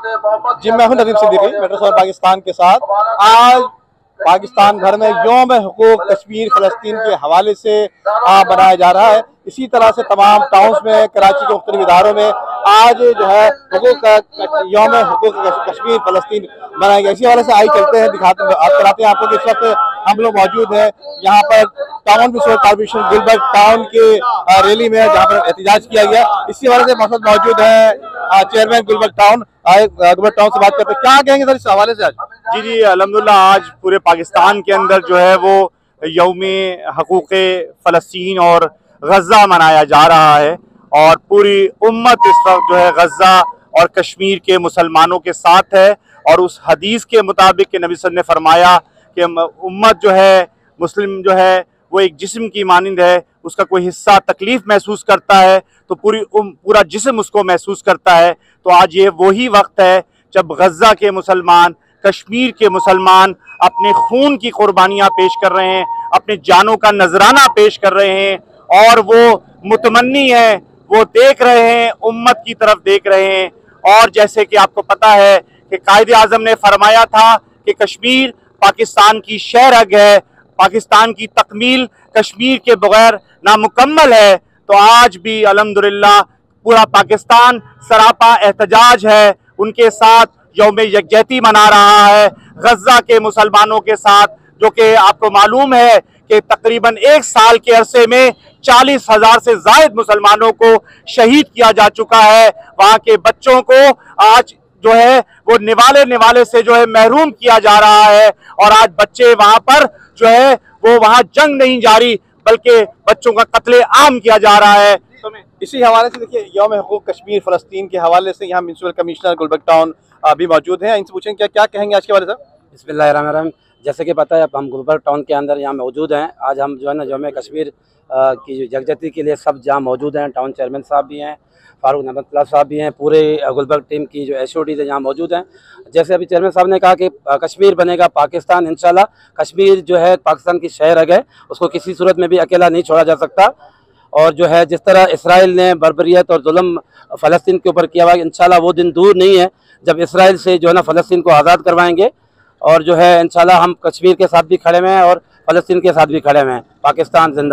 जी, मैं हूं नदीम सिद्दीकी मेट्रो पाकिस्तान के साथ। आज पाकिस्तान भर में यौम हुकूक कश्मीर फ़लस्तीन के हवाले से मनाया जा रहा है। इसी तरह से तमाम टाउन्स में, कराची के मुख्तलिफ इदारों में आज जो है यौम हुकूक कश्मीर फ़लस्तीन मनाया गया। इसी हवाले से आई चलते हैं, कराते हैं आपको कि इस वक्त हम लोग मौजूद हैं यहाँ पर town municipal corporation Gulberg town के रैली में, जहाँ पर एहतजाज किया गया। इसी हवाले से मौजूद है चेयरमैन गुलबर्ग टाउन से बात करते हैं। क्या कहेंगे सर इस हवाले से आज? जी अल्हम्दुलिल्लाह आज पूरे पाकिस्तान के अंदर जो है वो यौम हकूक़ फ़लस्तीन और गज़ा मनाया जा रहा है और पूरी उम्मत इस वक्त जो है गज़ा और कश्मीर के मुसलमानों के साथ है। और उस हदीस के मुताबिक कि नबी सल्लल्लाहु अलैहि वसल्लम ने फरमाया कि उम्मत जो है, मुस्लिम जो है वो एक जिस्म की मानिंद है, उसका कोई हिस्सा तकलीफ़ महसूस करता है तो पूरा जिस्म उसको महसूस करता है। तो आज ये वही वक्त है जब गज़ा के मुसलमान, कश्मीर के मुसलमान अपने खून की कुर्बानियाँ पेश कर रहे हैं, अपने जानों का नजराना पेश कर रहे हैं और वो मुतमन्नी है, वो देख रहे हैं, उम्मत की तरफ देख रहे हैं। और जैसे कि आपको पता है कि कायदे आज़म ने फरमाया था कि कश्मीर पाकिस्तान की शहरग है, पाकिस्तान की तकमील कश्मीर के बगैर नामुकम्मल है। तो आज भी अल्हम्दुलिल्लाह पूरा पाकिस्तान सरापा एहतजाज है, उनके साथ यौम यकजहती मना रहा है गज़ा के मुसलमानों के साथ, जो कि आपको मालूम है कि तकरीबन 1 साल के अरसे में 40,000 से ज़ायद मुसलमानों को शहीद किया जा चुका है। वहाँ के बच्चों को आज जो है वो निवाले से जो है महरूम किया जा रहा है और आज बच्चे वहाँ पर जो है वो वहाँ जंग नहीं जारी बल्कि बच्चों का कत्ले आम किया जा रहा है। इसी हवाले से देखिए, यौम हुकूक कश्मीर फ़लस्तीन के हवाले से यहाँ म्यूनिसिपल कमिश्नर गुलबर्ग टाउन भी मौजूद हैं। इनसे पूछेंगे क्या कहेंगे आज के हवाले से। बिस्मिल्लाहिर्रहमानिर्रहीम। जैसे कि पता है हम गुलबर्ग टाउन के अंदर यहाँ मौजूद हैं। आज हम जो है ना यौम कश्मीर की यकजहती के लिए सब जहाँ मौजूद हैं। टाउन चेयरमैन साहब भी हैं, फारूक नमतला साहब भी हैं, पूरे गुलबर्ग टीम की जो HOD यहाँ मौजूद हैं। जैसे अभी चेयरमैन साहब ने कहा कि कश्मीर बनेगा पाकिस्तान, इंशाल्लाह। कश्मीर जो है पाकिस्तान की शहर है, उसको किसी सूरत में भी अकेला नहीं छोड़ा जा सकता। और जो है जिस तरह इसराइल ने बर्बरियत और जुल्म फ़लस्तीन के ऊपर किया हुआ, इंशाल्लाह वो दिन दूर नहीं है जब इसराइल से जो है ना फ़लस्तीन को आज़ाद करवाएंगे। और जो है इंशाल्लाह हम कश्मीर के साथ भी खड़े हुए हैं और फ़लस्तीन के साथ भी खड़े हुए हैं। पाकिस्तान जिंदाबाद।